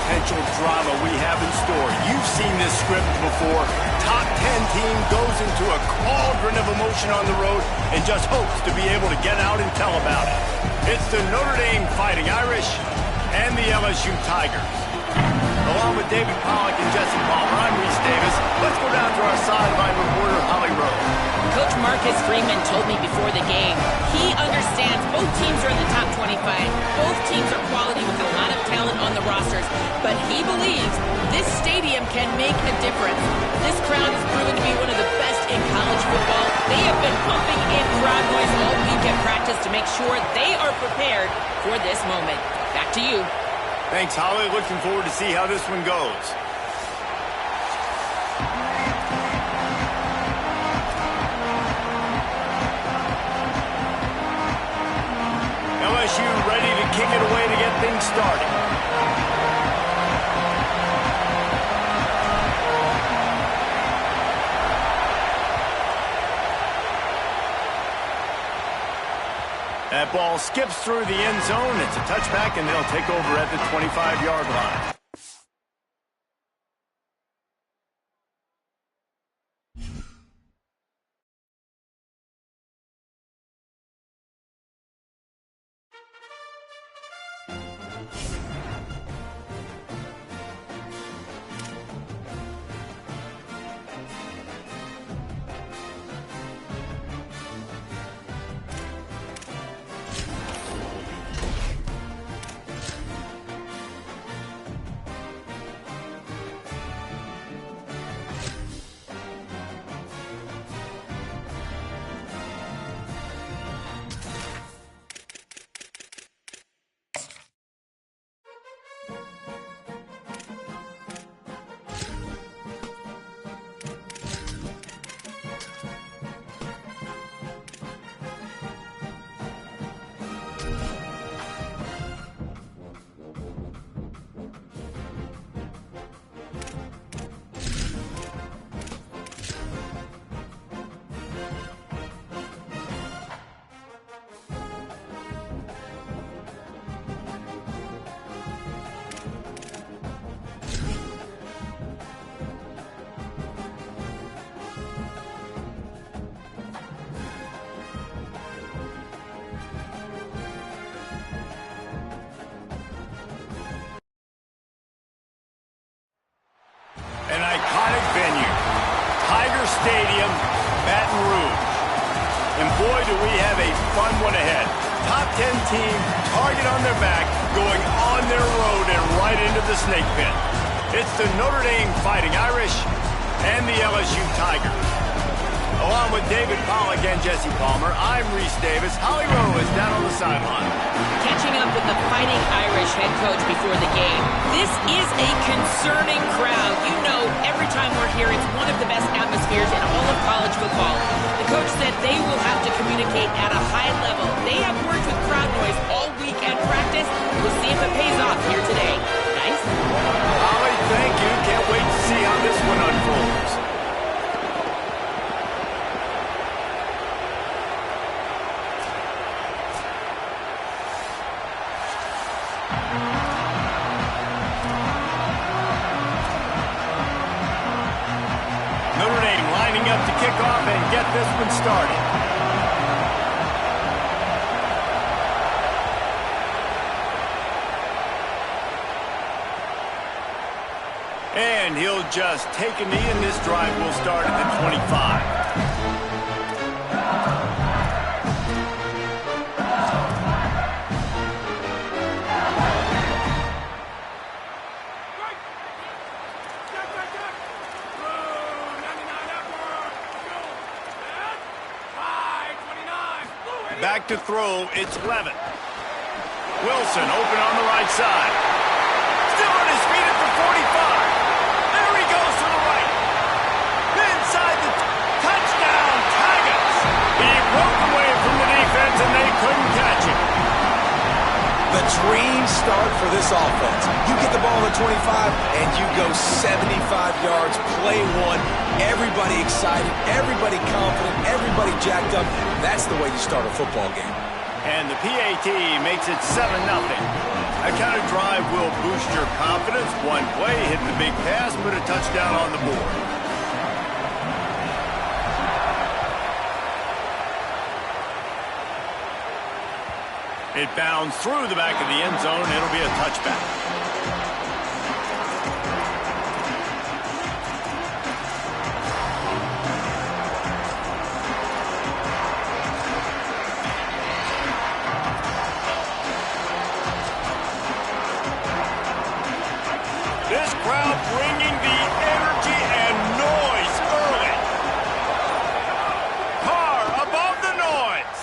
potential drama we have in store. You've seen this script before. Top 10 team goes into a cauldron of emotion on the road and just hopes to be able to get out and tell about it. It's the Notre Dame Fighting Irish and the LSU Tigers. Along with David Pollack and Jesse Palmer, I'm Reese Davis. Let's go down to our sideline reporter, Holly Rose. Coach Marcus Freeman told me before the game, he understands both teams are in the top 25. Both teams are quality with a lot of talent on the rosters. But he believes this stadium can make a difference. This crowd has proven to be one of the best in college football. They have been pumping in crowd noise all week at practice to make sure they are prepared for this moment. Back to you. Thanks, Holly. Looking forward to see how this one goes. LSU ready to kick it away to get things started. That ball skips through the end zone. It's a touchback, and they'll take over at the 25-yard line. Stadium, Baton Rouge. And boy, do we have a fun one ahead. Top 10 team, target on their back, going on their road and right into the snake pit. It's the Notre Dame Fighting Irish and the LSU Tigers. Along with David Pollack and Jesse Palmer, I'm Reese Davis. Holly Rowe is down on the sideline. Catching up with the Fighting Irish head coach before the game. This is a concerning crowd. You know, every time we're here, it's one of the best atmospheres in all of college football. The coach said they will have to communicate at a high level. They have worked with crowd noise all week at practice. We'll see if it pays off here today. Nice. Holly, thank you. Can't wait to see how this one unfolds. Notre Dame lining up to kick off and get this one started. And he'll just take a knee, and this drive will start at the 25. Back to throw, it's Levin. Wilson open on the right side. Still on his feet at the 45. There he goes to the right. Inside the touchdown, Tigers. He broke away from the defense and they couldn't catch him. The dream start for this offense. You get the ball at 25 and you go 75 yards, play one. Everybody excited, everybody confident, everybody jacked up. That's the way you start a football game. And the PAT makes it 7-0. That kind of drive will boost your confidence. One play, hit the big pass, put a touchdown on the board. It bounds through the back of the end zone. It'll be a touchback. This crowd bringing the energy and noise early. Carr above the noise.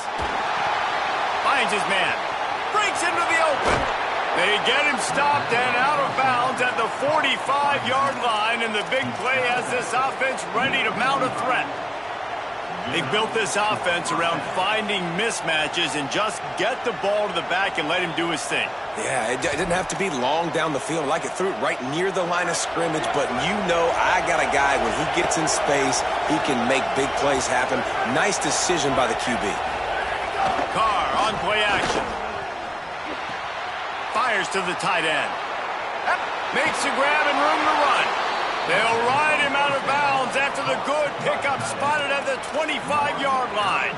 Finds his man. Breaks into the open. They get him stopped and out of bounds at the 45-yard line, and the big play has this offense ready to mount a threat. They've built this offense around finding mismatches and just get the ball to the back and let him do his thing. Yeah, it didn't have to be long down the field. Like it threw it right near the line of scrimmage, but you know I got a guy, when he gets in space, he can make big plays happen. Nice decision by the QB. Carr on play action. Fires to the tight end. Makes the grab and room to run. They'll ride him out of bounds after the good pickup spotted at the 25-yard line.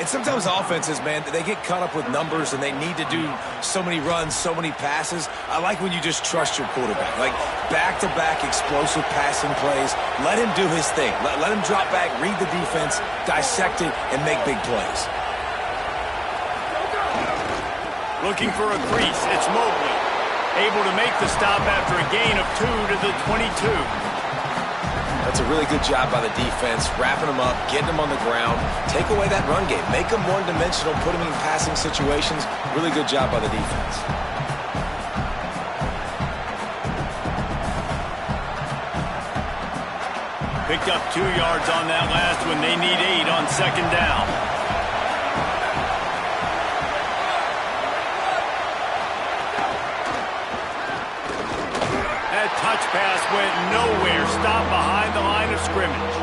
And sometimes offenses, man, they get caught up with numbers and they need to do so many runs, so many passes. I like when you just trust your quarterback. Like back-to-back explosive passing plays. Let him do his thing. Let him drop back, read the defense, dissect it, and make big plays. Looking for a crease. It's Mobley. Able to make the stop after a gain of 2 to the 22. That's a really good job by the defense, wrapping them up, getting them on the ground. Take away that run game. Make them one-dimensional, put them in passing situations. Really good job by the defense. Picked up 2 yards on that last one. They need 8 on second down. That touch pass went nowhere. Stopped behind the line of scrimmage.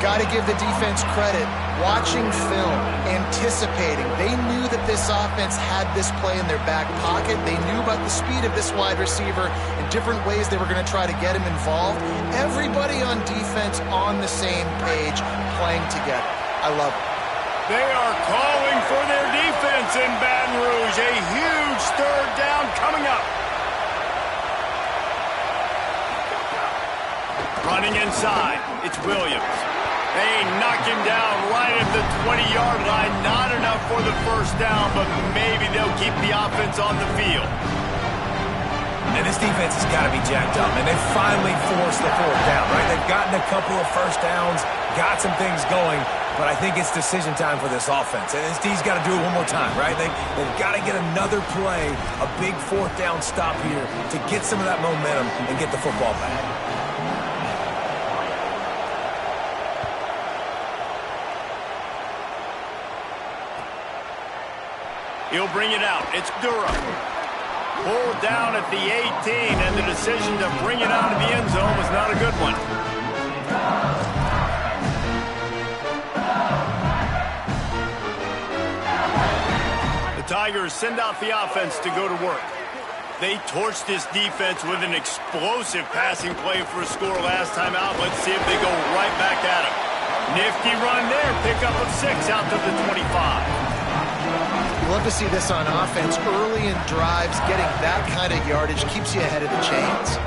Got to give the defense credit. Watching film, anticipating. They knew that this offense had this play in their back pocket. They knew about the speed of this wide receiver and different ways they were going to try to get him involved. Everybody on defense on the same page, playing together. I love it. They are calling for their defense in Baton Rouge. A huge third down coming up. Running inside, it's Williams. They knock him down right at the 20-yard line. Not enough for the first down, but maybe they'll keep the offense on the field. And this defense has got to be jacked up, and they finally forced the fourth down, right? They've gotten a couple of first downs, got some things going, but I think it's decision time for this offense. And this D's got to do it one more time, right? They've got to get another play, a big fourth down stop here to get some of that momentum and get the football back. He'll bring it out. It's Durham. Pulled down at the 18, and the decision to bring it out of the end zone was not a good one. The Tigers send out the offense to go to work. They torched this defense with an explosive passing play for a score last time out. Let's see if they go right back at him. Nifty run there. Pickup of 6 out to the 25. Love to see this on offense. Early in drives, getting that kind of yardage keeps you ahead of the chains.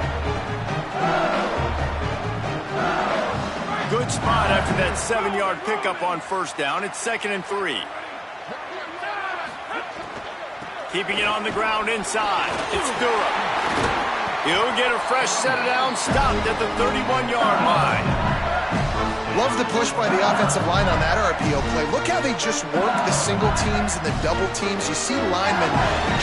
Good spot after that 7-yard pickup on first down. It's 2nd and 3. Keeping it on the ground inside. It's Durham. He'll get a fresh set of downs, stopped at the 31-yard line. Love the push by the offensive line on that RPO play. Look how they just work the single teams and the double teams. You see linemen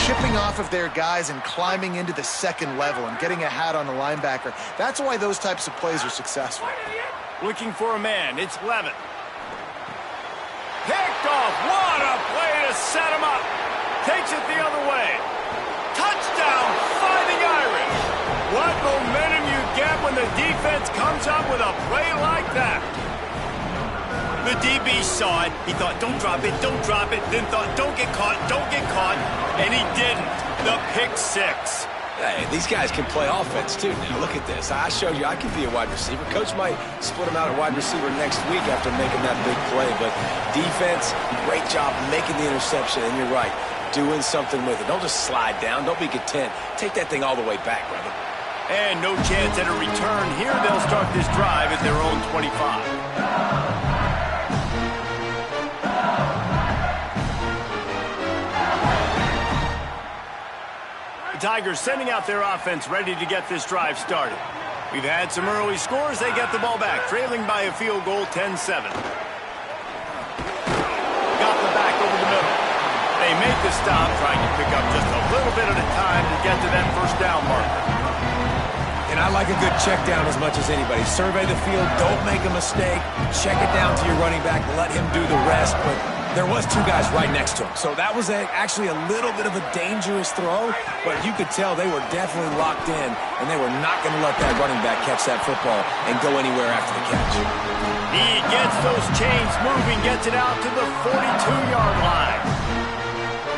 chipping off of their guys and climbing into the second level and getting a hat on the linebacker. That's why those types of plays are successful. Looking for a man. It's Levin. Picked off. What a play to set him up. Takes it the other way. Touchdown, Fighting Irish. What momentum you get when the defense comes up with a play like that. The DB saw it. He thought, don't drop it, then thought, don't get caught, and he didn't. The pick six. Hey, these guys can play offense, too. Now, look at this. I showed you I can be a wide receiver. Coach might split him out at wide receiver next week after making that big play. But defense, great job making the interception. And you're right, doing something with it. Don't just slide down. Don't be content. Take that thing all the way back, brother. And no chance at a return here. They'll start this drive at their own 25. Tigers sending out their offense ready to get this drive started. We've had some early scores. They get the ball back, trailing by a field goal 10-7. Got the back over the middle. They make the stop, trying to pick up just a little bit at a time to get to that first down marker. And I like a good check down as much as anybody. Survey the field, don't make a mistake. Check it down to your running back, let him do the rest. But there was two guys right next to him. So that was actually a little bit of a dangerous throw, but you could tell they were definitely locked in, and they were not going to let that running back catch that football and go anywhere after the catch. He gets those chains moving, gets it out to the 42-yard line.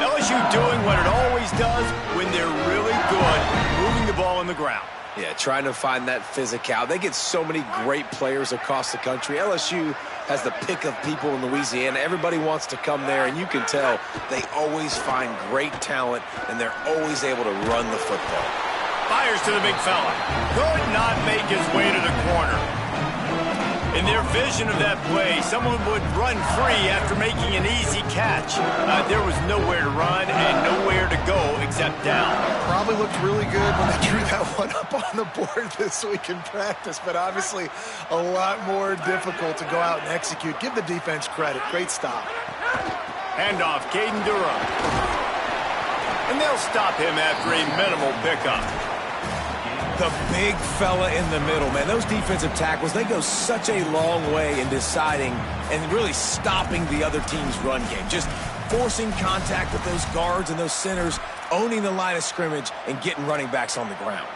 LSU doing what it always does when they're really good, moving the ball on the ground. Yeah, trying to find that physical. They get so many great players across the country. LSU has the pick of people in Louisiana. Everybody wants to come there, and you can tell they always find great talent, and they're always able to run the football. Fires to the big fella. Could not make his way to the corner. In their vision of that play, someone would run free after making an easy catch. There was nowhere to run and nowhere to go except down. Probably looked really good when they drew that one up on the board this week in practice, but obviously a lot more difficult to go out and execute. Give the defense credit. Great stop. Handoff, Caden Durham. And they'll stop him after a minimal pickup. The big fella in the middle, man. Those defensive tackles, they go such a long way in deciding and really stopping the other team's run game. Just forcing contact with those guards and those centers, owning the line of scrimmage, and getting running backs on the ground.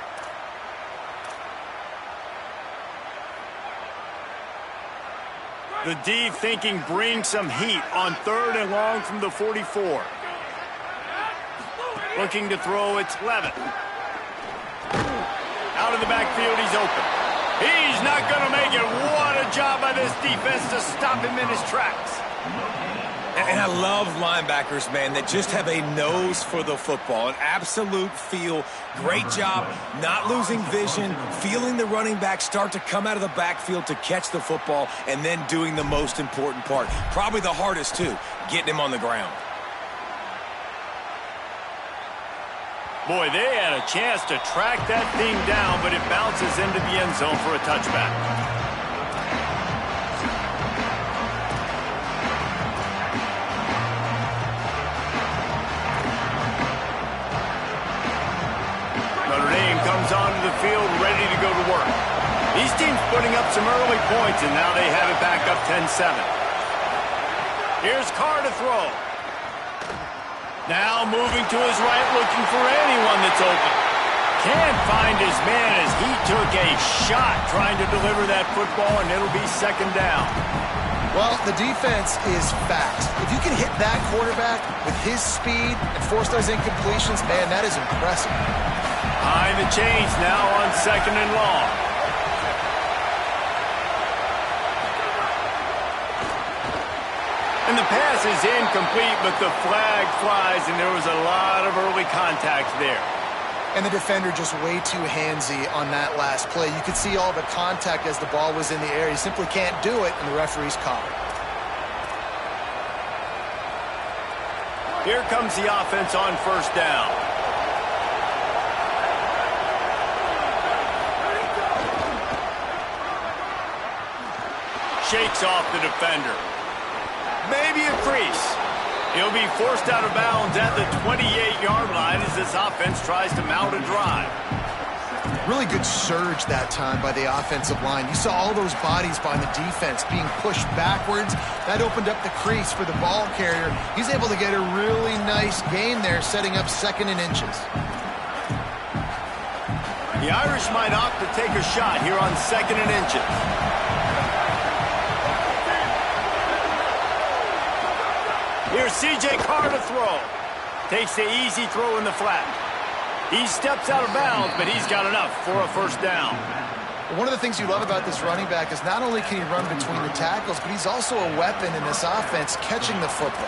The D thinking bring some heat on 3rd and long from the 44. Looking to throw, it's Levitt. Out of the backfield, he's open. He's not going to make it. What a job by this defense to stop him in his tracks. And I love linebackers, man, that just have a nose for the football, an absolute feel. Great job not losing vision, feeling the running back start to come out of the backfield to catch the football, and then doing the most important part. Probably the hardest, too, getting him on the ground. Boy, they had a chance to track that thing down, but it bounces into the end zone for a touchback. Notre Dame comes onto the field ready to go to work. These teams putting up some early points, and now they have it back up 10-7. Here's Carr to throw. Now moving to his right, looking for anyone that's open. Can't find his man as he took a shot trying to deliver that football, and it'll be 2nd down. Well, the defense is fast. If you can hit that quarterback with his speed and force those incompletions, man, that is impressive. Behind the chains now on 2nd and long. And the pass is incomplete, but the flag flies, and there was a lot of early contact there. And the defender just way too handsy on that last play. You could see all the contact as the ball was in the air. He simply can't do it, and the referee's caught it. Here comes the offense on 1st down. Shakes off the defender. Maybe a crease. He'll be forced out of bounds at the 28-yard line as this offense tries to mount a drive. Really good surge that time by the offensive line. You saw all those bodies by the defense being pushed backwards. That opened up the crease for the ball carrier. He's able to get a really nice gain there, setting up 2nd and inches. The Irish might opt to take a shot here on 2nd and inches. Here's C.J. Carr to throw. Takes the easy throw in the flat. He steps out of bounds, but he's got enough for a first down. One of the things you love about this running back is not only can he run between the tackles, but he's also a weapon in this offense catching the football.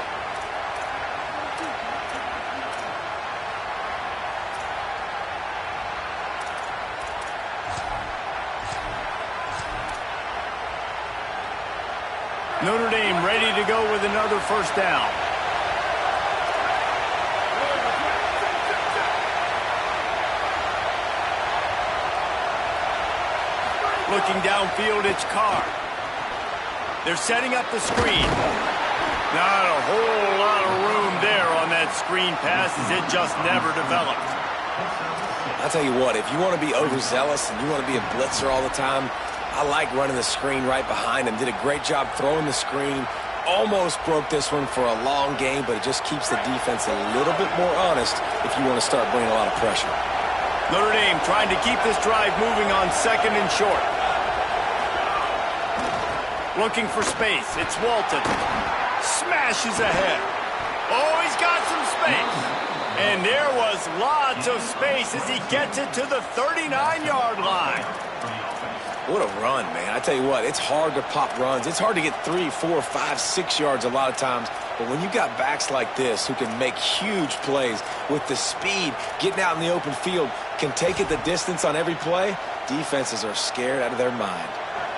Notre Dame ready to go with another first down. Looking downfield, it's Carr. They're setting up the screen. Not a whole lot of room there on that screen pass as it just never developed. I'll tell you what, if you want to be overzealous and you want to be a blitzer all the time, I like running the screen right behind him. Did a great job throwing the screen. Almost broke this one for a long game, but it just keeps the defense a little bit more honest if you want to start bringing a lot of pressure. Notre Dame trying to keep this drive moving on second and short. Looking for space. It's Walton. Smashes ahead. Oh, he's got some space. And there was lots of space as he gets it to the 39-yard line. What a run, man. I tell you what, it's hard to pop runs. It's hard to get 3, 4, 5, 6 yards a lot of times. But when you got backs like this who can make huge plays with the speed, getting out in the open field, can take it the distance on every play, defenses are scared out of their mind.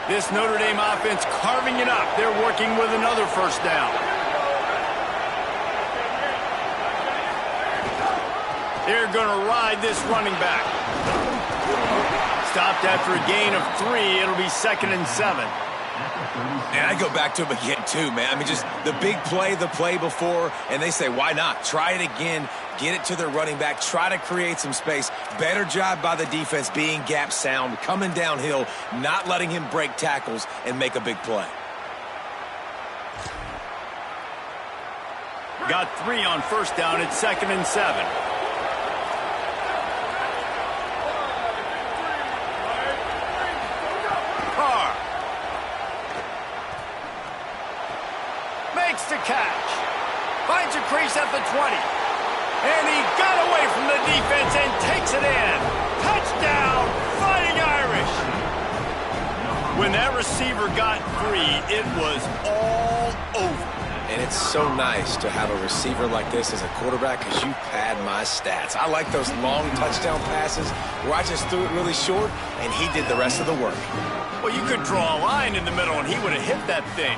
This Notre Dame offense carving it up. They're working with another first down. They're going to ride this running back. Stopped after a gain of 3. It'll be 2nd and 7. And I go back to him again, too, man. I mean, just the big play, the play before, and they say, why not? Try it again. Get it to their running back. Try to create some space. Better job by the defense being gap sound, coming downhill, not letting him break tackles and make a big play. Got 3 on first down. It's 2nd and 7. Carr makes the catch. Finds a crease at the 20. And he got away from the defense and takes it in. Touchdown, Fighting Irish. When that receiver got free, it was all over. And it's so nice to have a receiver like this as a quarterback because you pad my stats. I like those long touchdown passes where I just threw it really short and he did the rest of the work. Well, you could draw a line in the middle and he would have hit that thing.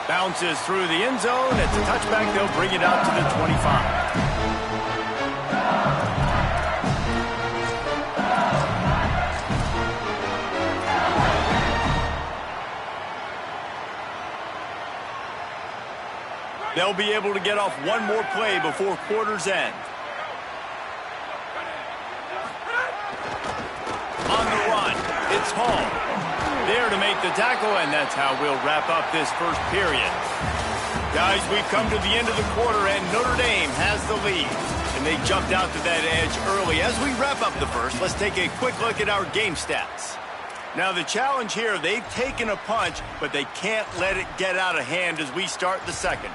Bounces through the end zone. It's a touchback. They'll bring it out to the 25. They'll be able to get off one more play before quarter's end. On the run, it's Hall. There to make the tackle, and that's how we'll wrap up this first period. Guys, we've come to the end of the quarter, and Notre Dame has the lead. And they jumped out to that edge early. As we wrap up the first, let's take a quick look at our game stats. Now, the challenge here, they've taken a punch, but they can't let it get out of hand as we start the second.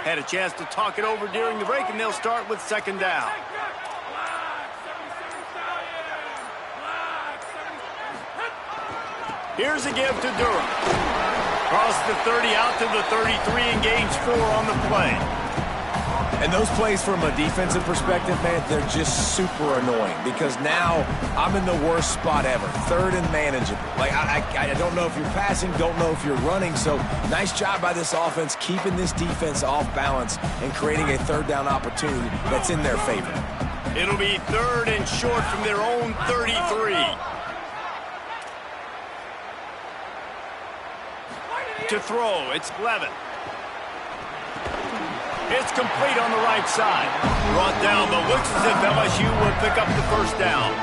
Had a chance to talk it over during the break, and they'll start with 2nd down. Here's a give to Durham. Across the 30 out to the 33 and gains 4 on the play. And those plays from a defensive perspective, man, they're just super annoying because now I'm in the worst spot ever. 3rd and manageable. Like, I don't know if you're passing, don't know if you're running. So nice job by this offense keeping this defense off balance and creating a 3rd down opportunity that's in their favor. It'll be 3rd and short from their own 33. To throw, it's Levin. It's complete on the right side. Brought down, but looks as if LSU will pick up the first down.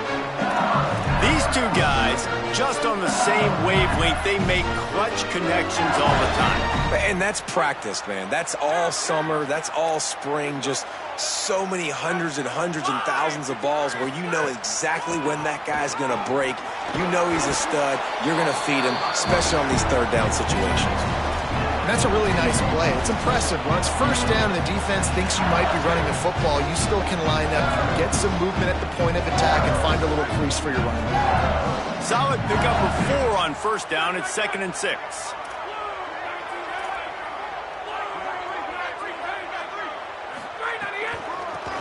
The These two guys, just on the same wavelength, they make clutch connections all the time. And that's practice, man. That's all summer. That's all spring. Just so many hundreds and thousands of balls where you know exactly when that guy's going to break. You know he's a stud. You're going to feed him, especially on these third down situations. And that's a really nice play. It's impressive. When it's first down and the defense thinks you might be running the football, you still can line up, get some movement at the point of attack, and find a little crease for your running back. Solid pickup of 4 on first down. It's 2nd and 6.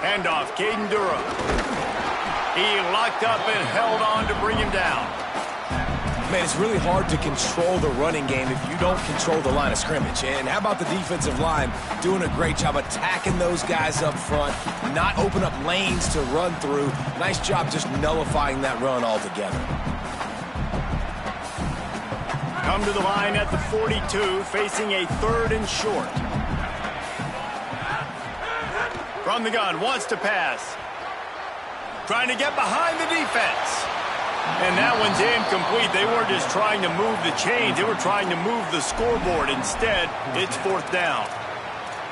Handoff, Caden Durham. He locked up and held on to bring him down. Man, it's really hard to control the running game if you don't control the line of scrimmage. And how about the defensive line doing a great job attacking those guys up front, not open up lanes to run through. Nice job just nullifying that run altogether. Come to the line at the 42, facing a 3rd and short. From the gun, wants to pass. Trying to get behind the defense. And that one's incomplete. They weren't just trying to move the chains. They were trying to move the scoreboard. Instead, it's 4th down.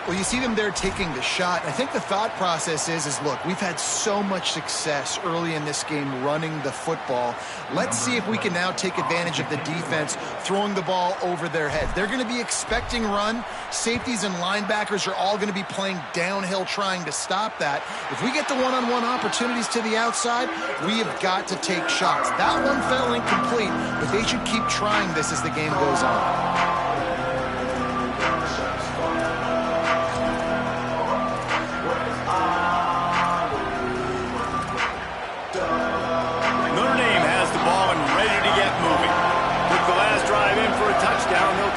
Well, you see them there taking the shot. I think the thought process is look, we've had so much success early in this game running the football. Let's see if we can now take advantage of the defense throwing the ball over their heads. They're going to be expecting run. Safeties and linebackers are all going to be playing downhill trying to stop that. If we get the one-on-one opportunities to the outside, we have got to take shots. That one fell incomplete, but they should keep trying this as the game goes on.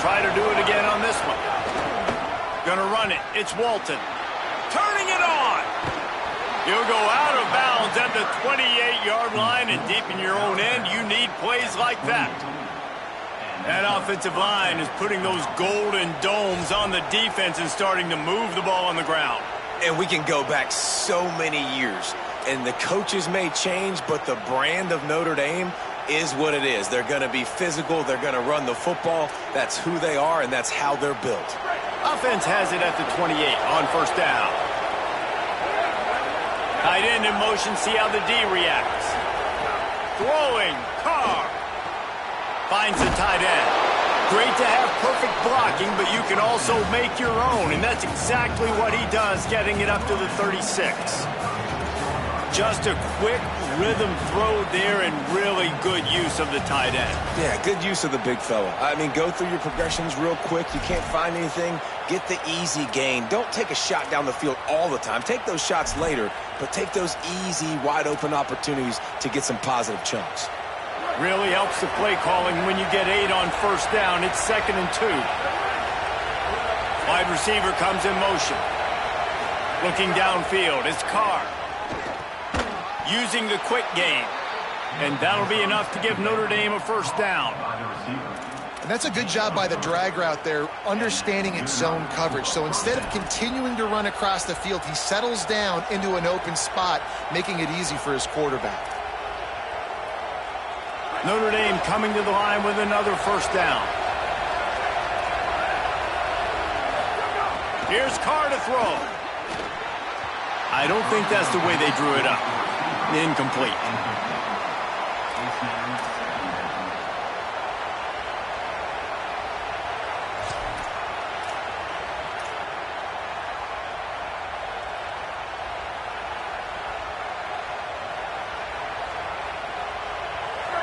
Try to do it again on this one. Gonna run it. It's Walton. Turning it on. You'll go out of bounds at the 28-yard line, and deep in your own end, you need plays like that. That offensive line is putting those golden domes on the defense and starting to move the ball on the ground. And we can go back so many years, and the coaches may change, but the brand of Notre Dame is what it is. They're going to be physical. They're going to run the football. That's who they are, and that's how they're built. Offense has it at the 28 on first down. Tight end in motion. See how the D reacts. Throwing. Carr finds the tight end. Great to have perfect blocking, but you can also make your own, and that's exactly what he does, getting it up to the 36. Just a quick rhythm throw there and really good use of the tight end. Yeah, good use of the big fella. I mean, go through your progressions real quick. You can't find anything. Get the easy gain. Don't take a shot down the field all the time. Take those shots later, but take those easy, wide-open opportunities to get some positive chunks. Really helps the play calling when you get 8 on first down. It's 2nd and 2. Wide receiver comes in motion. Looking downfield, it's Carr. Using the quick game. And that'll be enough to give Notre Dame a first down. And that's a good job by the drag route there, understanding its zone coverage. So instead of continuing to run across the field, he settles down into an open spot, making it easy for his quarterback. Notre Dame coming to the line with another first down. Here's Carr to throw. I don't think that's the way they drew it up. Incomplete.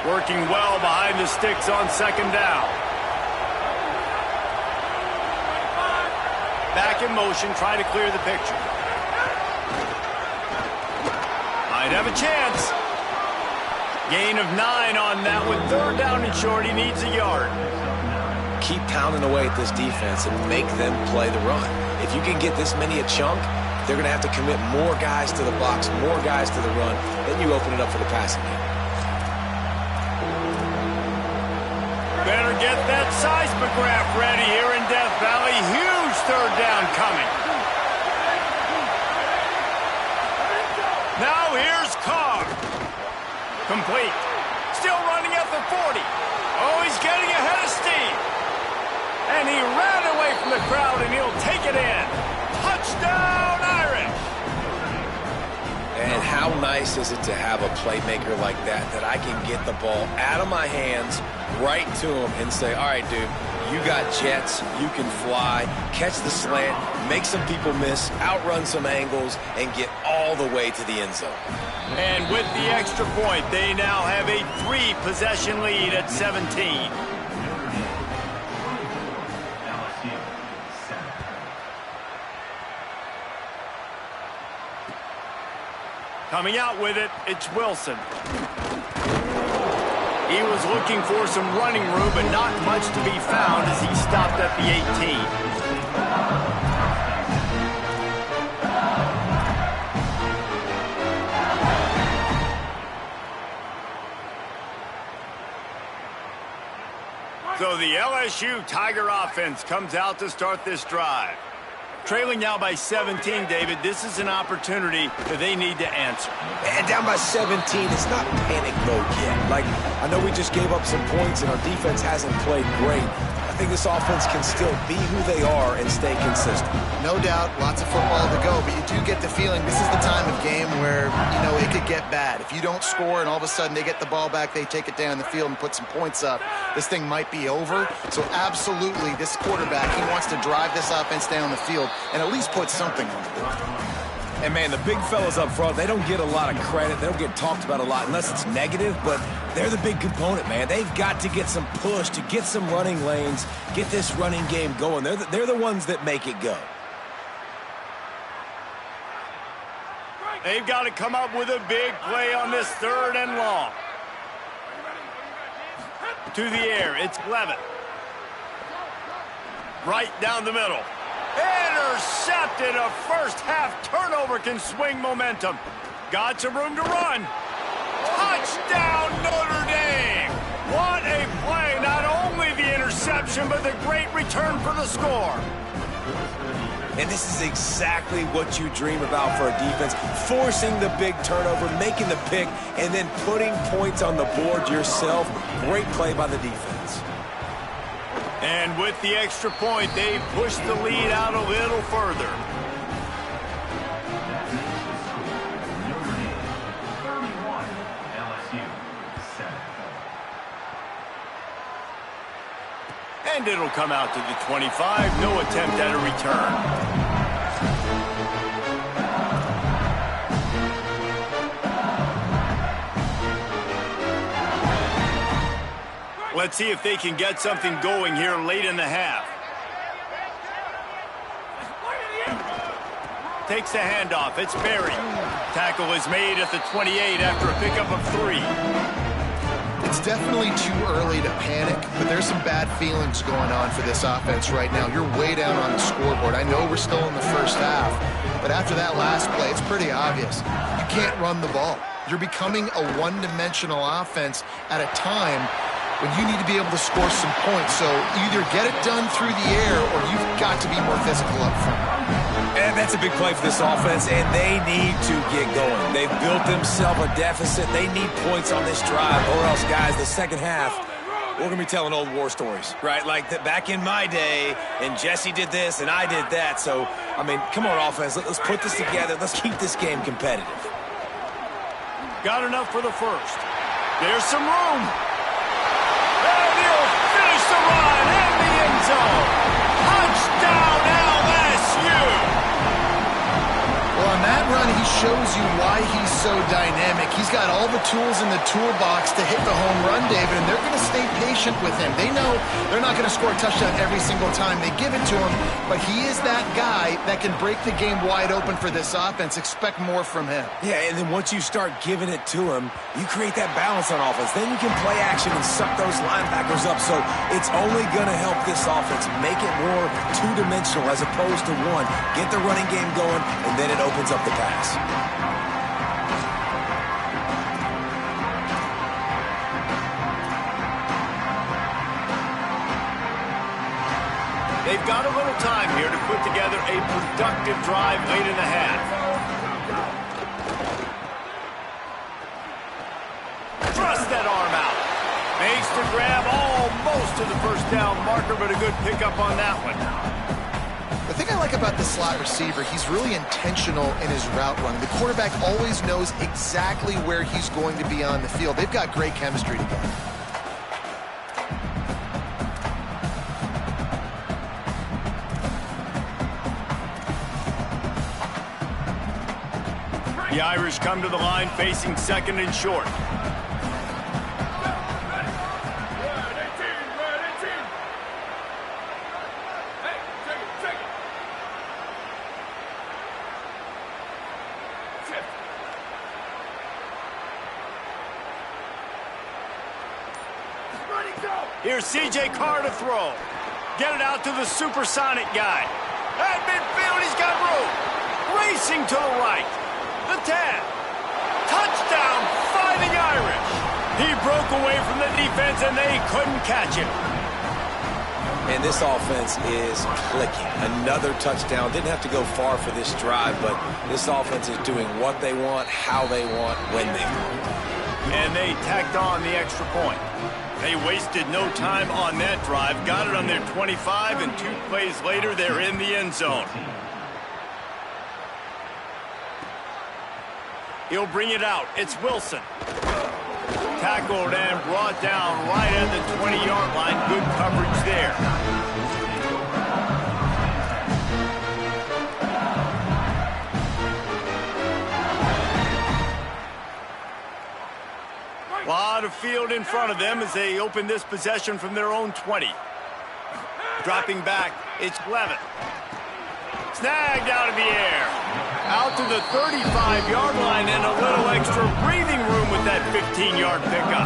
Working well behind the sticks on second down. Back in motion, try to clear the picture. Might have a chance. Gain of 9 on that one. Third down and short. He needs a yard. Keep pounding away at this defense and make them play the run. If you can get this many a chunk, they're going to have to commit more guys to the box, more guys to the run. Then you open it up for the passing game. Better get that seismograph ready here in Death Valley. Huge third down coming. Now here's Carr. Complete. Still running at the 40. Oh, he's getting ahead of steam. And he ran away from the crowd, and he'll take it in. Touchdown, Irish! And how nice is it to have a playmaker like that I can get the ball out of my hands right to him and say, all right, dude, you got jets, you can fly, catch the slant, make some people miss, outrun some angles, and get all the way to the end zone. And with the extra point, they now have a 3-possession lead at 17. Coming out with it, it's Wilson. He was looking for some running room, but not much to be found as he stopped at the 18. So the LSU Tiger offense comes out to start this drive. Trailing now by 17, David, this is an opportunity that they need to answer. And down by 17, it's not panic mode yet. Like, I know we just gave up some points and our defense hasn't played great. I think this offense can still be who they are and stay consistent. No doubt, lots of football to go, but you do get the feeling this is the time of game where, you know, it could get bad. If you don't score and all of a sudden they get the ball back, they take it down the field and put some points up, this thing might be over. So absolutely, this quarterback, he wants to drive this offense down the field and at least put something on the board. And, man, the big fellas up front, they don't get a lot of credit. They don't get talked about a lot unless it's negative, but they're the big component, man. They've got to get some push, to get some running lanes, get this running game going. They're the ones that make it go. They've got to come up with a big play on this 3rd and long. To the air, it's Levitt. Right down the middle. Intercepted. A first-half turnover can swing momentum. Got some room to run. Touchdown, Notre Dame. What a play. Not only the interception, but the great return for the score. And this is exactly what you dream about for a defense. Forcing the big turnover, making the pick, and then putting points on the board yourself. Great play by the defense. And with the extra point, they push the lead out a little further. And it'll come out to the 25. No attempt at a return. Let's see if they can get something going here late in the half. Takes the handoff. It's Berry. Tackle is made at the 28 after a pickup of 3. It's definitely too early to panic, but there's some bad feelings going on for this offense right now. You're way down on the scoreboard. I know we're still in the first half, but after that last play, it's pretty obvious. You can't run the ball. You're becoming a one-dimensional offense at a time when you need to be able to score some points. So either get it done through the air or you've got to be more physical up front. And that's a big play for this offense, and they need to get going. They've built themselves a deficit. They need points on this drive, or else, guys, the second half, we're going to be telling old war stories, right? Like back in my day, and Jesse did this, and I did that. So, I mean, come on, offense. Let's put this together. Let's keep this game competitive. Got enough for the first. There's some room. And he'll finish the run in the end zone. Touchdown, LSU. Well, on that run, he shows you why he's so dynamic. He's got all the tools in the toolbox to hit the home run, David, and they're going to stay patient with him. They know they're not going to score a touchdown every single time they give it to him, but he is that guy that can break the game wide open for this offense. Expect more from him. Yeah, and then once you start giving it to him, you create that balance on offense. Then you can play action and suck those linebackers up. So it's only going to help this offense make it more two-dimensional as opposed to one. Get the running game going, and then it opens up the pass. They've got a little time here to put together a productive drive late in the half. Thrust that arm out. Makes the grab almost to the first down marker, but a good pickup on that one. The thing I like about the slot receiver, he's really intentional in his route running. The quarterback always knows exactly where he's going to be on the field. They've got great chemistry together. The Irish come to the line facing second and short. Here's C.J. Carr to throw. Get it out to the supersonic guy. At midfield, he's got room. Racing to the right. The 10. Touchdown, Fighting Irish. He broke away from the defense, and they couldn't catch him. And this offense is clicking. Another touchdown. Didn't have to go far for this drive, but this offense is doing what they want, how they want, when they want. And they tacked on the extra point. They wasted no time on that drive. Got it on their 25, and 2 plays later, they're in the end zone. He'll bring it out. It's Wilson. Tackled and brought down right at the 20-yard line. Good coverage there. A lot of field in front of them as they open this possession from their own 20. Dropping back, it's Levin. Snagged out of the air. Out to the 35-yard line and a little extra breathing room with that 15-yard pickup.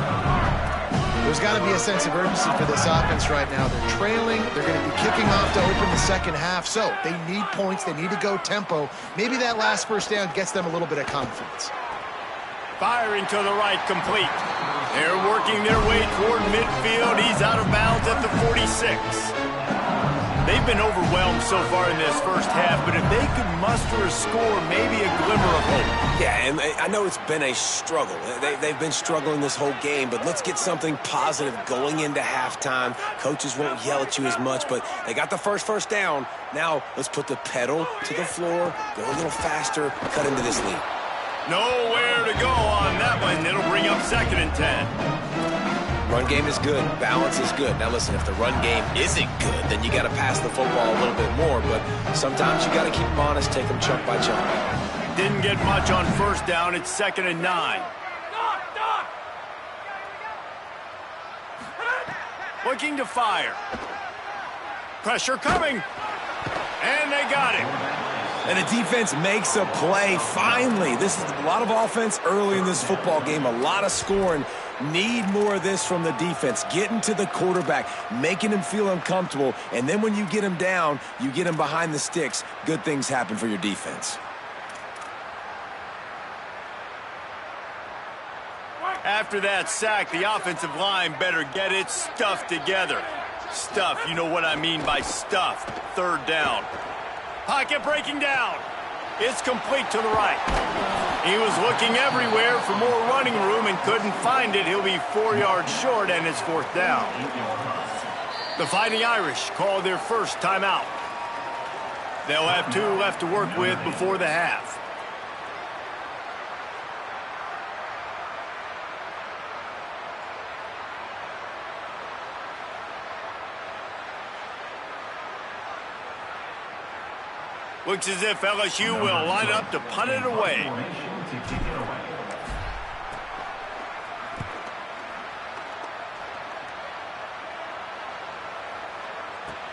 There's got to be a sense of urgency for this offense right now. They're trailing. They're going to be kicking off to open the second half. So they need points. They need to go tempo. Maybe that last first down gets them a little bit of confidence. Firing to the right, complete. They're working their way toward midfield. He's out of bounds at the 46. They've been overwhelmed so far in this first half, but if they could muster a score, maybe a glimmer of hope. Yeah, and I know it's been a struggle. They've been struggling this whole game, but let's get something positive going into halftime. Coaches won't yell at you as much, but they got the first down. Now let's put the pedal to the floor, go a little faster, cut into this lead. Nowhere to go on that one. It'll bring up second and 10. Run game is good. Balance is good. Now, listen, if the run game isn't good, then you got to pass the football a little bit more. But sometimes you got to keep them honest, take them chunk by chunk. Didn't get much on first down. It's second and 9. Looking to fire. Pressure coming. And they got him. And the defense makes a play, finally. This is a lot of offense early in this football game, a lot of scoring. Need more of this from the defense. Getting to the quarterback, making him feel uncomfortable, and then when you get him down, you get him behind the sticks. Good things happen for your defense. After that sack, the offensive line better get its stuff together. Stuff, you know what I mean by stuff. Third down. Pocket breaking down. It's complete to the right. He was looking everywhere for more running room and couldn't find it. He'll be 4 yards short, and it's fourth down. The Fighting Irish call their first timeout. They'll have 2 left to work with before the half. Looks as if LSU will line up to punt it away.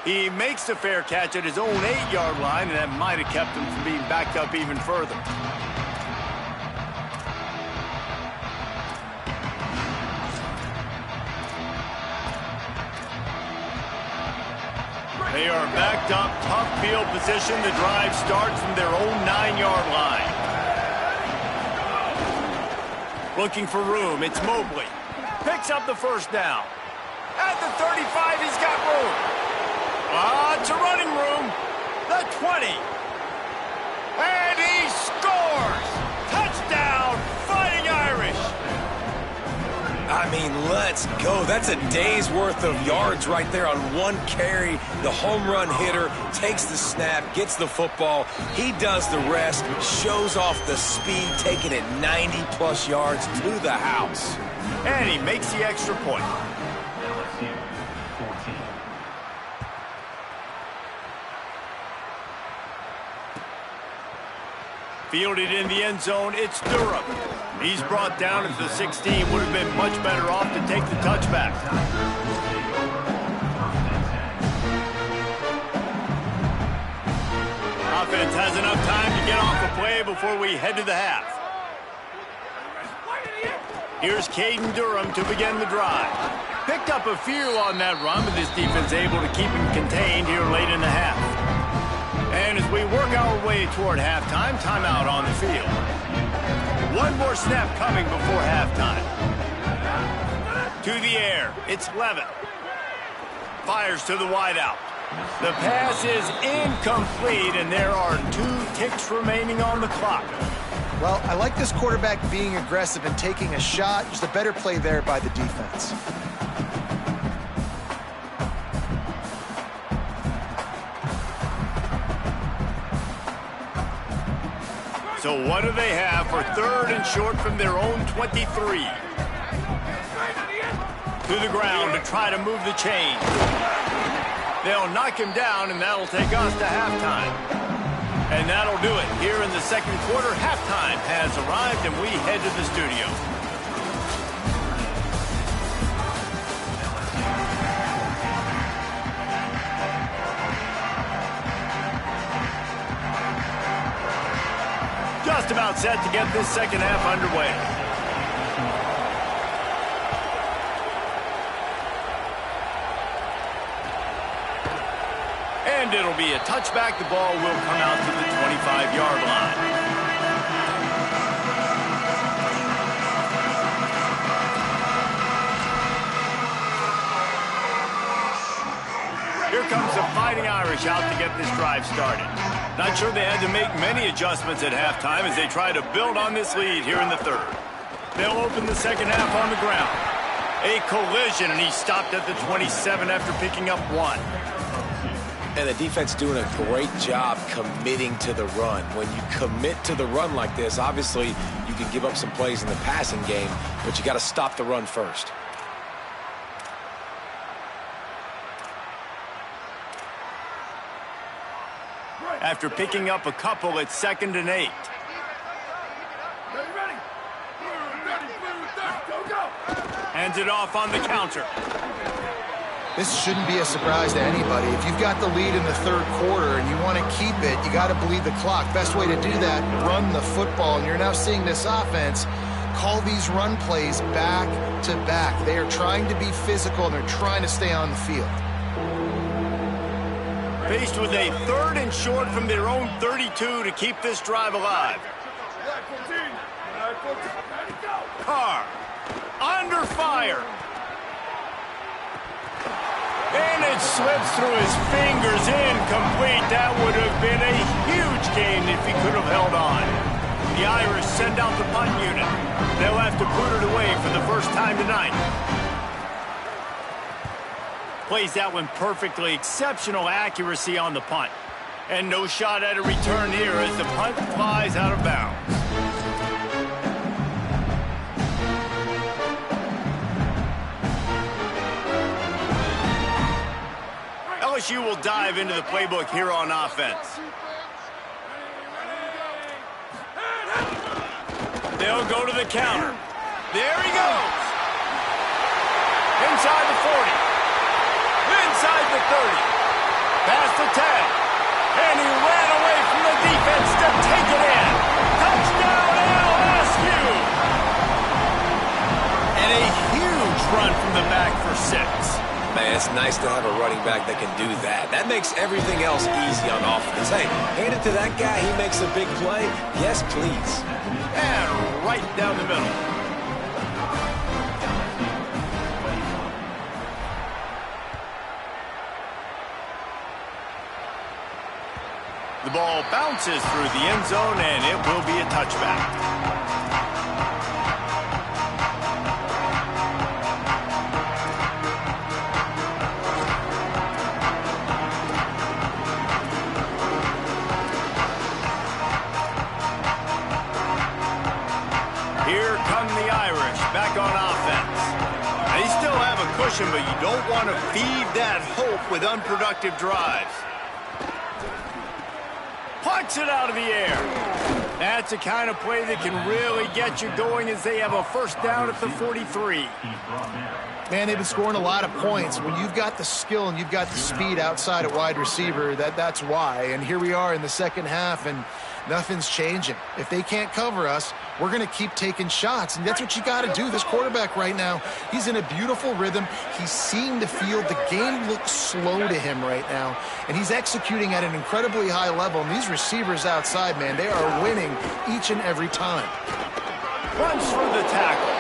He makes the fair catch at his own 8-yard line, and that might have kept him from being backed up even further. They are backed up, tough field position. The drive starts from their own 9-yard line. Looking for room, it's Mobley. Picks up the first down. At the 35, he's got room. It's a running room. The 20. And he scores! Touchdown, Fighting Irish! I mean, let's go. That's a day's worth of yards right there on one carry. The home run hitter takes the snap, gets the football. He does the rest, shows off the speed, taking it 90-plus yards to the house. And he makes the extra point. Fielded in the end zone, it's Durham. He's brought down at the 16. Would have been much better off to take the touchback. Offense has enough time to get off the play before we head to the half. Here's Caden Durham to begin the drive. Picked up a few on that run, but this defense able to keep him contained here late in the half. And as we work our way toward halftime, timeout on the field. One more snap coming before halftime. To the air, it's Levin. Fires to the wideout. The pass is incomplete, and there are 2 ticks remaining on the clock. Well, I like this quarterback being aggressive and taking a shot. Just a better play there by the defense. So what do they have for 3rd and short from their own 23? To the ground to try to move the chain. They'll knock him down, and that'll take us to halftime. And that'll do it. Here in the second quarter, halftime has arrived, and we head to the studio. Just about set to get this second half underway. And it'll be a touchback. The ball will come out to the 25-yard line. Here comes the Fighting Irish out to get this drive started. Not sure they had to make many adjustments at halftime as they try to build on this lead here in the third. They'll open the second half on the ground. A collision, and he stopped at the 27 after picking up 1. And the defense doing a great job committing to the run. When you commit to the run like this, obviously you can give up some plays in the passing game, but you got to stop the run first. After picking up a couple, it's 2nd and 8. Hands it off on the counter. This shouldn't be a surprise to anybody. If you've got the lead in the third quarter and you want to keep it, you got to bleed the clock. Best way to do that, run the football. And you're now seeing this offense call these run plays back to back. They are trying to be physical, and they're trying to stay on the field. Faced with a 3rd and short from their own 32 to keep this drive alive. Carr, under fire. And it slips through his fingers, incomplete. That would have been a huge gain if he could have held on. The Irish send out the punt unit. They'll have to boot it away for the first time tonight. Plays that one perfectly. Exceptional accuracy on the punt. And no shot at a return here as the punt flies out of bounds. LSU will dive into the playbook here on offense. They'll go to the counter. There he goes. Inside the 40. Inside the 30. Past the 10. And he ran away from the defense to take it in. Touchdown LSU. And a huge run from the back for 6. Man, it's nice to have a running back that can do that. That makes everything else easy on offense. Hey, hand it to that guy. He makes a big play. Yes, please. And right down the middle. The ball bounces through the end zone, and it will be a touchback. pushing, but you don't want to feed that hope with unproductive drives. Punts it out of the air. That's the kind of play that can really get you going as they have a first down at the 43. Man, they've been scoring a lot of points. When you've got the skill and you've got the speed outside at wide receiver, that's why. And here we are in the second half, and nothing's changing. If they can't cover us, we're going to keep taking shots, and that's what you got to do. This quarterback right now, he's in a beautiful rhythm. He's seeing the field. The game looks slow to him right now, and he's executing at an incredibly high level. And these receivers outside, man, they are winning each and every time. Runs for the tackle.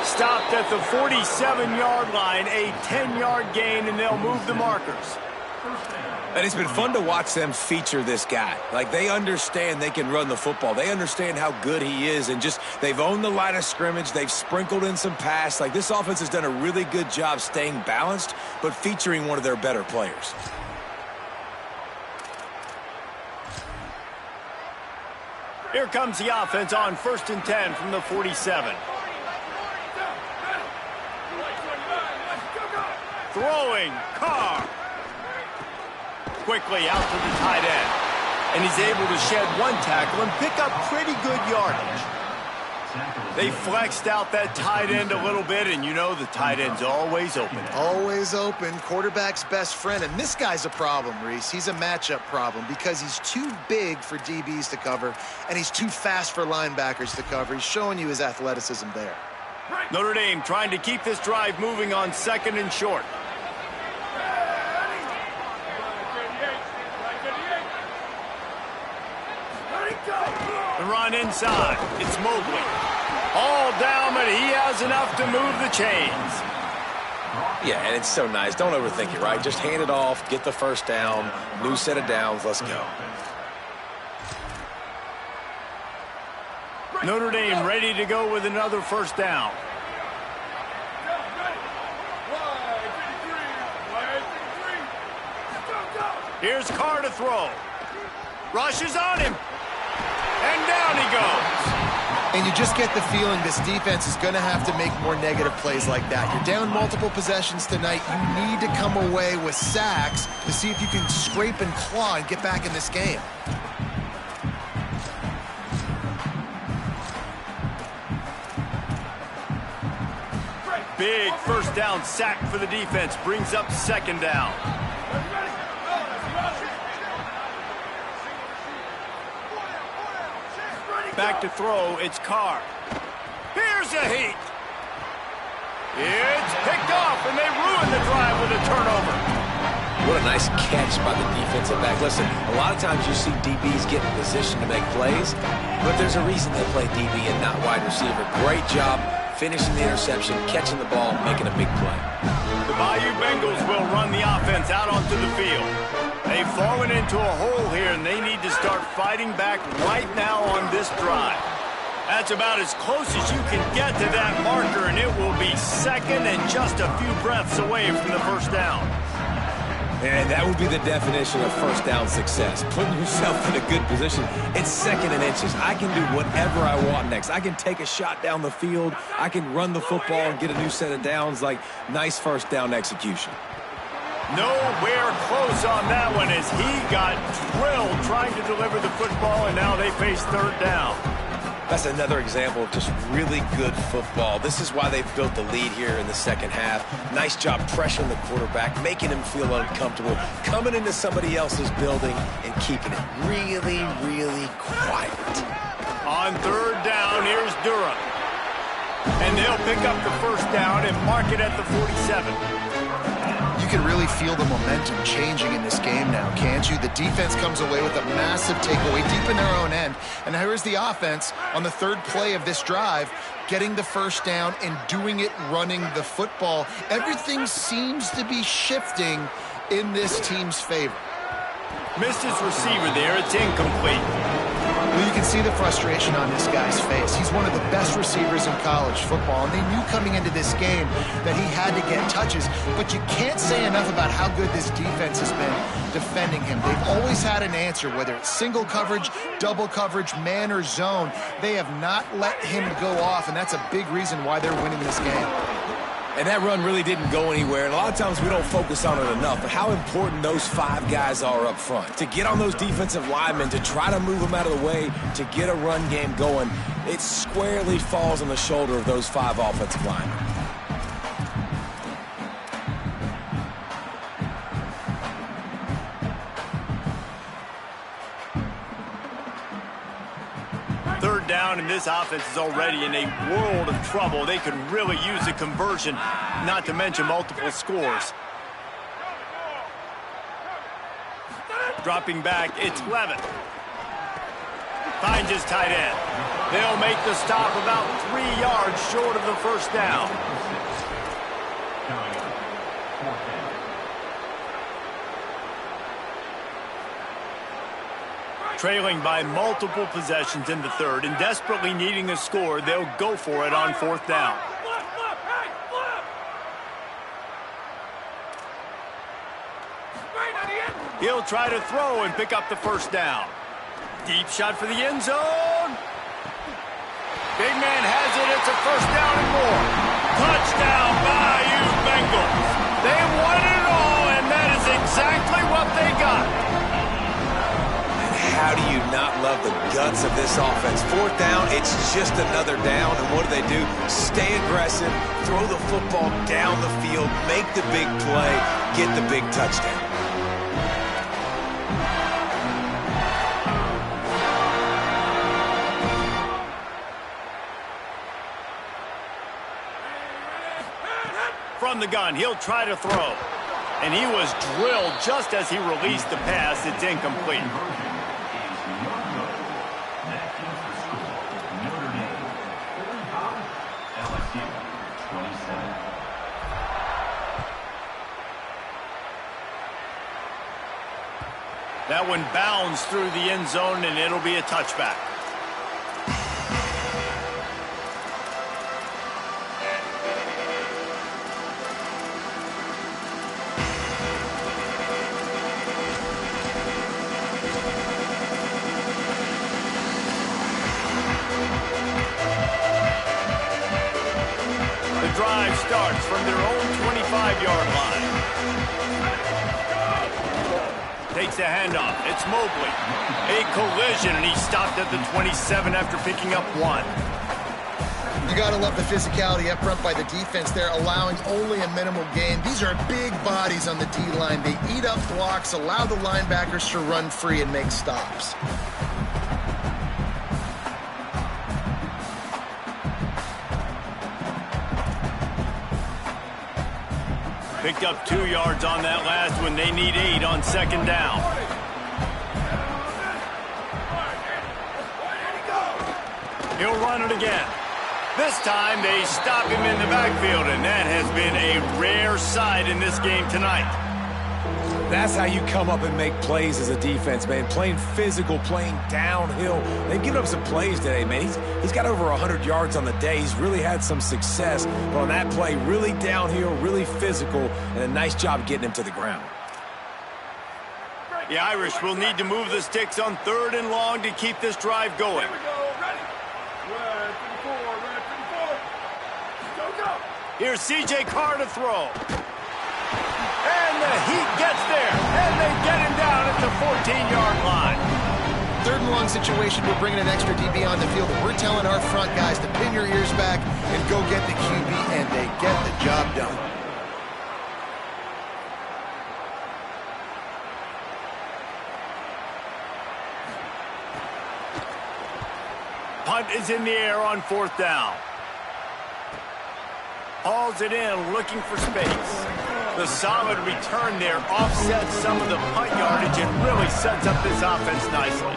Stopped at the 47-yard line, a 10-yard gain, and they'll move the markers. And it's been fun to watch them feature this guy. Like, they understand they can run the football. They understand how good he is, and just they've owned the line of scrimmage. They've sprinkled in some pass. Like, this offense has done a really good job staying balanced, but featuring one of their better players. Here comes the offense on 1st and 10 from the 47. Throwing, Carr. Quickly out to the tight end. And he's able to shed one tackle and pick up pretty good yardage. They flexed out that tight end a little bit, and you know the tight end's always open. Always open, quarterback's best friend. And this guy's a problem, Reese. He's a matchup problem because he's too big for DBs to cover, and he's too fast for linebackers to cover. He's showing you his athleticism there. Notre Dame trying to keep this drive moving on 2nd and short. The run inside. It's Mobley. All down, but he has enough to move the chains. Yeah, and it's so nice. Don't overthink it, right? Just hand it off, get the first down, new set of downs, let's go. Notre Dame ready to go with another first down. Here's Carr to throw. Rushes on him. And down he goes. And you just get the feeling this defense is going to have to make more negative plays like that. You're down multiple possessions tonight. You need to come away with sacks to see if you can scrape and claw and get back in this game. Big first down sack for the defense. Brings up 2nd down. Back to throw, it's Carr. Here's a heat. It's picked off, and they ruin the drive with a turnover. What a nice catch by the defensive back. Listen, a lot of times you see DBs get in position to make plays, but there's a reason they play DB and not wide receiver. Great job finishing the interception, catching the ball, making a big play. The Bayou Bengals will run the offense out onto the field. They've fallen into a hole here, and they need to start fighting back right now on this drive. That's about as close as you can get to that marker, and it will be 2nd and just a few breaths away from the first down. And that would be the definition of first down success. Putting yourself in a good position. It's 2nd and inches. I can do whatever I want next. I can take a shot down the field. I can run the football and get a new set of downs. Like, nice first down execution. Nowhere close on that one as he got drilled trying to deliver the football, and now they face 3rd down. That's another example of just really good football. This is why they've built the lead here in the second half. Nice job pressuring the quarterback, making him feel uncomfortable, coming into somebody else's building and keeping it really, really quiet. On 3rd down, here's Durham. And they'll pick up the first down and mark it at the 47. You can really feel the momentum changing in this game now, can't you? The defense comes away with a massive takeaway deep in their own end. And here's the offense on the 3rd play of this drive, getting the first down and doing it running the football. Everything seems to be shifting in this team's favor. Missed his receiver there. It's incomplete. Well, you can see the frustration on this guy's face. He's one of the best receivers in college football, and they knew coming into this game that he had to get touches, but you can't say enough about how good this defense has been defending him. They've always had an answer, whether it's single coverage, double coverage, man or zone. They have not let him go off, and that's a big reason why they're winning this game. And that run really didn't go anywhere, and a lot of times we don't focus on it enough, but how important those 5 guys are up front. To get on those defensive linemen, to try to move them out of the way, to get a run game going, it squarely falls on the shoulder of those 5 offensive linemen. Third down, and this offense is already in a world of trouble. They could really use a conversion, not to mention multiple scores. Dropping back, it's Levin. Finds his tight end. They'll make the stop about 3 yards short of the first down. Trailing by multiple possessions in the third and desperately needing a score, they'll go for it on 4th down. He'll try to throw and pick up the first down. Deep shot for the end zone. Big man has it. It's a first down and more. Touchdown, Bayou Bengals. They won it all, and that is exactly what they got. How do you not love the guts of this offense? 4th down, it's just another down, and what do? Stay aggressive, throw the football down the field, make the big play, get the big touchdown. From the gun, he'll try to throw. And he was drilled just as he released the pass. It's incomplete. That one bounds through the end zone, and it'll be a touchback. The drive starts from their own 25-yard line. Takes a handoff. It's Mobley. A collision, and he stopped at the 27 after picking up 1. You got to love the physicality up front by the defense. They're allowing only a minimal gain. These are big bodies on the D-line. They eat up blocks, allow the linebackers to run free and make stops. Picked up 2 yards on that last one. They need 8 on 2nd down. He'll run it again. This time they stop him in the backfield, and that has been a rare sight in this game tonight. That's how you come up and make plays as a defense, man. Playing physical, playing downhill. They've given up some plays today, man. He's got over 100 yards on the day. He's really had some success. But on that play, really downhill, really physical, and a nice job getting him to the ground. The Irish will need to move the sticks on 3rd and long to keep this drive going. Here's C.J. Carr to throw. And the Heat gets there, and they get him down at the 14-yard line. 3rd and long situation, we're bringing an extra DB on the field, and we're telling our front guys to pin your ears back and go get the QB, and they get the job done. Punt is in the air on 4th down. Hauls it in, looking for space. The solid return there offsets some of the punt yardage and really sets up this offense nicely.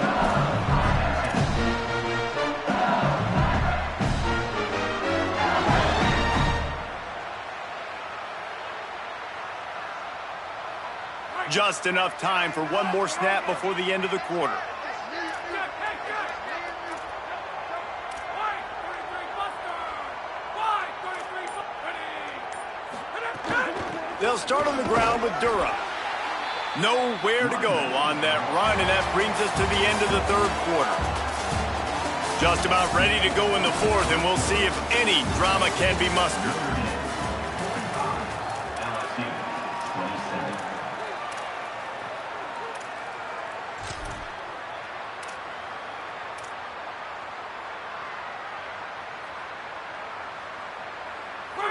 Just enough time for one more snap before the end of the quarter. They'll start on the ground with Dura. Nowhere to go on that run, and that brings us to the end of the 3rd quarter. Just about ready to go in the 4th, and we'll see if any drama can be mustered.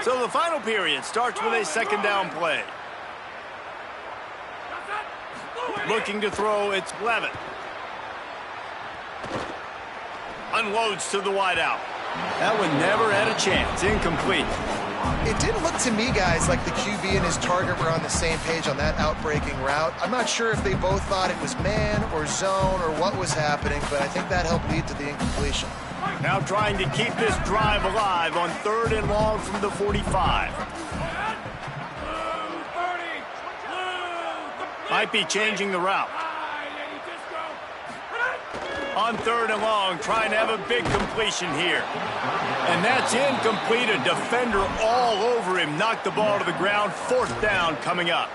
So the final period starts with a second down play. Looking to throw, it's Levin. Unloads to the wideout. That one never had a chance. Incomplete. It didn't look to me, guys, like the QB and his target were on the same page on that outbreaking route. I'm not sure if they both thought it was man or zone or what was happening, but I think that helped lead to the incompletion. Now trying to keep this drive alive on 3rd and long from the 45. Might be changing the route. On 3rd and long, trying to have a big completion here. And that's incomplete. A defender all over him. Knocked the ball to the ground. 4th down coming up.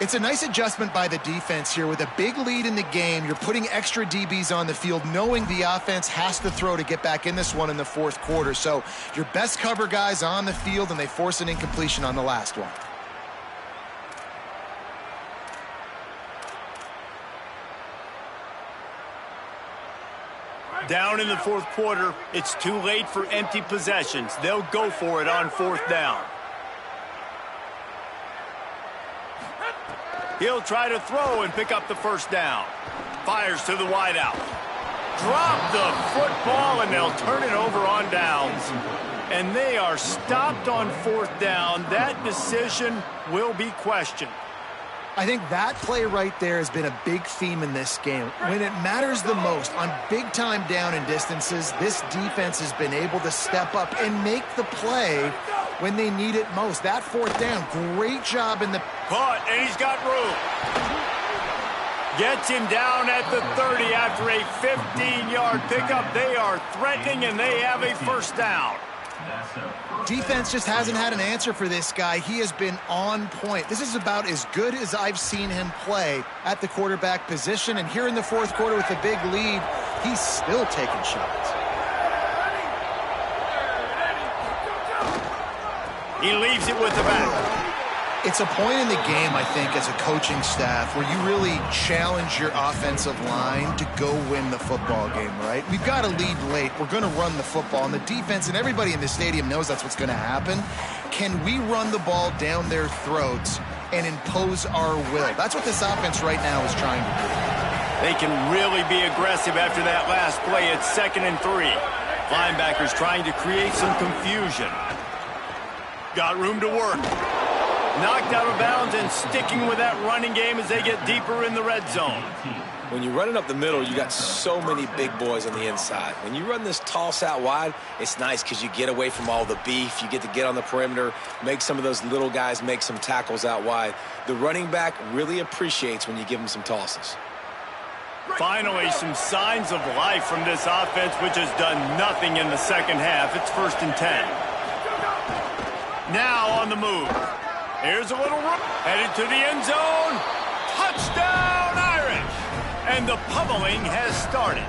It's a nice adjustment by the defense here. With a big lead in the game, you're putting extra DBs on the field, knowing the offense has to throw to get back in this one in the 4th quarter. So your best cover guys on the field, and they force an incompletion on the last one. Down in the 4th quarter, it's too late for empty possessions. They'll go for it on 4th down. He'll try to throw and pick up the 1st down. Fires to the wideout. Drop the football, and they'll turn it over on downs. And they are stopped on 4th down. That decision will be questioned. I think that play right there has been a big theme in this game. When it matters the most, on big-time down and distances, this defense has been able to step up and make the play when they need it most. That 4th down, great job in the... Caught, and he's got room. Gets him down at the 30 after a 15-yard pickup. They are threatening, and they have a 1st down. Defense just hasn't had an answer for this guy. He has been on point. This is about as good as I've seen him play at the quarterback position. And here in the 4th quarter with a big lead, he's still taking shots. He leaves it with the back. It's a point in the game, I think, as a coaching staff where you really challenge your offensive line to go win the football game, right? We've got to lead late. We're going to run the football. And the defense and everybody in the stadium knows that's what's going to happen. Can we run the ball down their throats and impose our will? That's what this offense right now is trying to do. They can really be aggressive after that last play. It's 2nd and 3. Linebackers trying to create some confusion. Got room to work. Knocked out of bounds and sticking with that running game as they get deeper in the red zone. When you're running up the middle, you got so many big boys on the inside. When you run this toss out wide, it's nice because you get away from all the beef. You get to get on the perimeter, make some of those little guys make some tackles out wide. The running back really appreciates when you give him some tosses. Finally, some signs of life from this offense, which has done nothing in the 2nd half. It's 1st and 10. Now on the move. Here's a little run. Headed to the end zone. Touchdown, Irish. And the pummeling has started.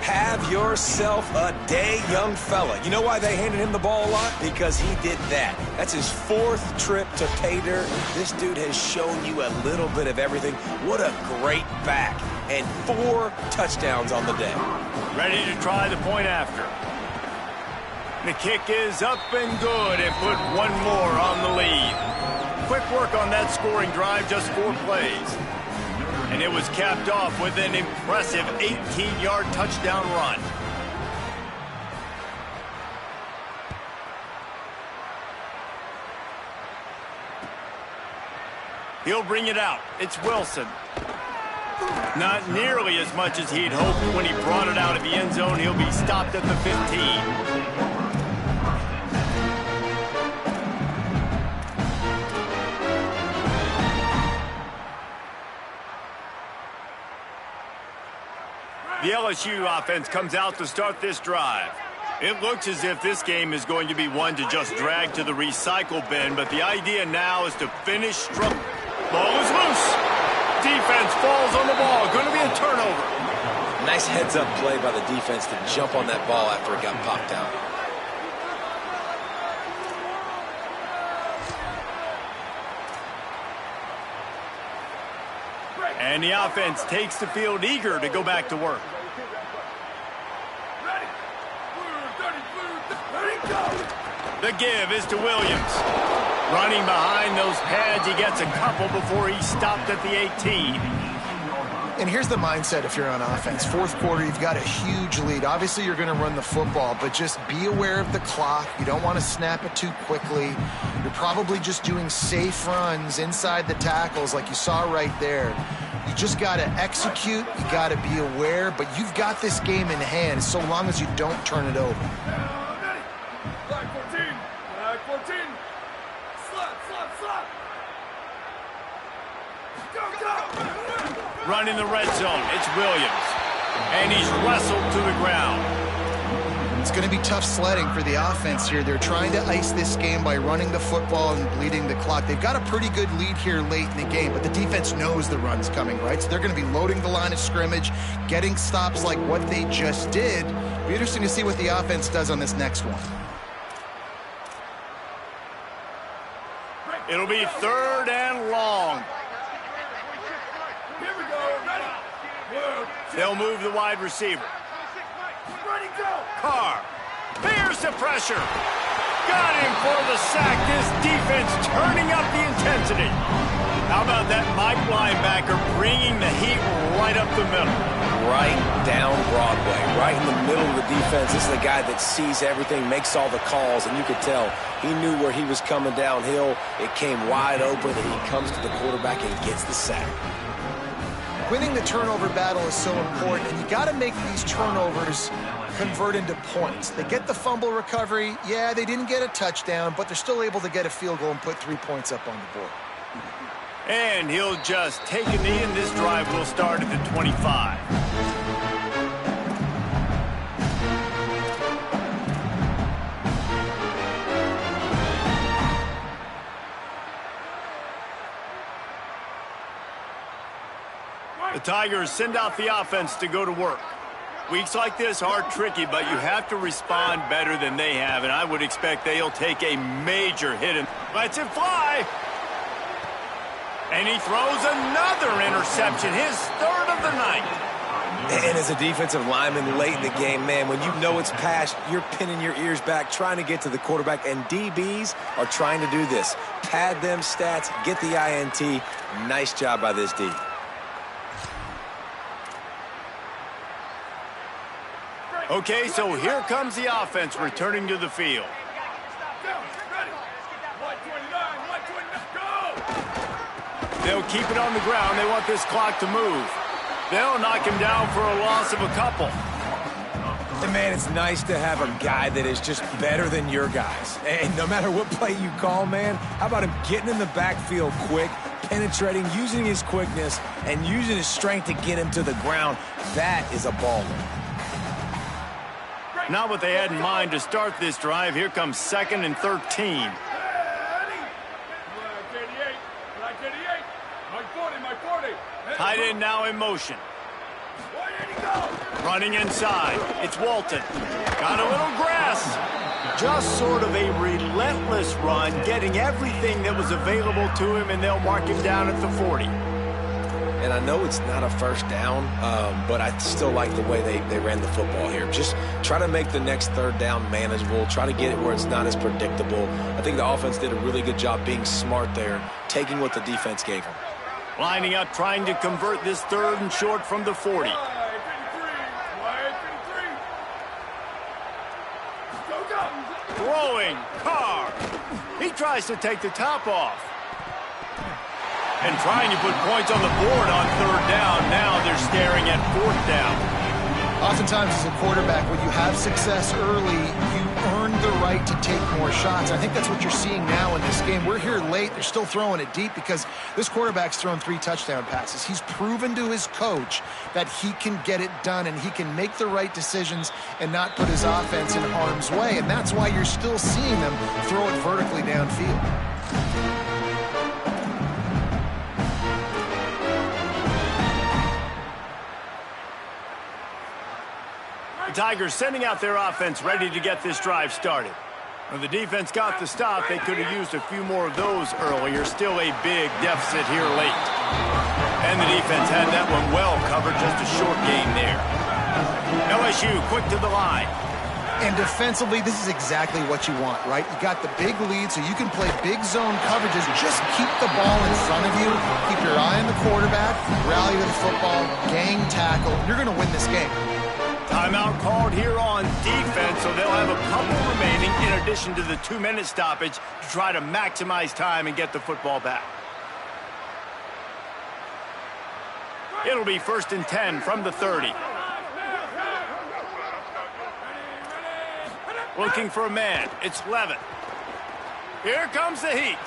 Have yourself a day, young fella. You know why they handed him the ball a lot? Because he did that. That's his 4th trip to pay dirt. This dude has shown you a little bit of everything. What a great back. And 4 touchdowns on the day. Ready to try the point after. The kick is up and good, and put one more on the lead. Quick work on that scoring drive, just 4 plays. And it was capped off with an impressive 18-yard touchdown run. He'll bring it out. It's Wilson. Not nearly as much as he'd hoped when he brought it out of the end zone. He'll be stopped at the 15. The LSU offense comes out to start this drive. It looks as if this game is going to be one to just drag to the recycle bin, but the idea now is to finish strong. Ball is loose. Defense falls on the ball. Going to be a turnover. Nice heads-up play by the defense to jump on that ball after it got popped out. And the offense takes the field eager to go back to work. The give is to Williams. Running behind those pads, he gets a couple before he stopped at the 18. And here's the mindset if you're on offense. Fourth quarter, you've got a huge lead. Obviously, you're going to run the football, but just be aware of the clock. You don't want to snap it too quickly. You're probably just doing safe runs inside the tackles like you saw right there. You just got to execute. You got to be aware, but you've got this game in hand so long as you don't turn it over. Flag 14. Flag 14. Slap, slap, slap. Go, go. Running the red zone, it's Williams. And he's wrestled to the ground. It's going to be tough sledding for the offense here. They're trying to ice this game by running the football and bleeding the clock. They've got a pretty good lead here late in the game, but the defense knows the run's coming, right? So they're going to be loading the line of scrimmage, getting stops like what they just did. It'll be interesting to see what the offense does on this next one. It'll be 3rd and long. Here we go. Ready? They'll move the wide receiver. Ready, go. Carr. Here's the pressure. Got him for the sack. This defense turning up the intensity. How about that Mike linebacker bringing the heat right up the middle? Right down Broadway, right in the middle of the defense. This is the guy that sees everything, makes all the calls, and you could tell he knew where he was coming downhill. It came wide open, and he comes to the quarterback and gets the sack. Winning the turnover battle is so important, and you got to make these turnovers convert into points. They get the fumble recovery. Yeah, they didn't get a touchdown, but they're still able to get a field goal and put 3 points up on the board. And he'll just take a knee, and this drive will start at the 25. The Tigers send out the offense to go to work. Weeks like this are tricky, but you have to respond better than they have, and I would expect they'll take a major hit and lets it fly. And he throws another interception, his 3rd of the night. And as a defensive lineman late in the game, man, when you know it's past, you're pinning your ears back, trying to get to the quarterback, and DBs are trying to do this. Pad them stats, get the INT. Nice job by this D. Okay, so here comes the offense returning to the field. They'll keep it on the ground. They want this clock to move. They'll knock him down for a loss of a couple. And man, it's nice to have a guy that is just better than your guys. And no matter what play you call, man, how about him getting in the backfield quick, penetrating, using his quickness, and using his strength to get him to the ground. That is a baller. Not what they had in mind to start this drive. Here comes 2nd and 13. Tight end now in motion. Running inside. It's Walton. Got a little grass. Just sort of a relentless run, getting everything that was available to him, and they'll mark him down at the 40. And I know it's not a first down, but I still like the way they ran the football here. Just try to make the next 3rd down manageable. Try to get it where it's not as predictable. I think the offense did a really good job being smart there, taking what the defense gave them. Lining up, trying to convert this 3rd and short from the 40. Throwing, Carr. He tries to take the top off. And trying to put points on the board on 3rd down. Now they're staring at 4th down. Oftentimes as a quarterback, when you have success early, you earn the right to take more shots. I think that's what you're seeing now in this game. We're here late. They're still throwing it deep because this quarterback's thrown 3 touchdown passes. He's proven to his coach that he can get it done and he can make the right decisions and not put his offense in harm's way. And that's why you're still seeing them throw it vertically downfield. Tigers sending out their offense ready to get this drive started. When the defense got the stop, they could have used a few more of those earlier. Still a big deficit here late. And the defense had that one well covered. Just a short gain there. LSU quick to the line. And defensively, this is exactly what you want, right? You got the big lead, so you can play big zone coverages. Just keep the ball in front of you. Keep your eye on the quarterback. Rally to the football. Gang tackle. You're going to win this game. Timeout called here on defense, so they'll have a couple remaining in addition to the 2-minute stoppage to try to maximize time and get the football back. It'll be 1st and 10 from the 30. Looking for a man. It's Levin. Here comes the heat.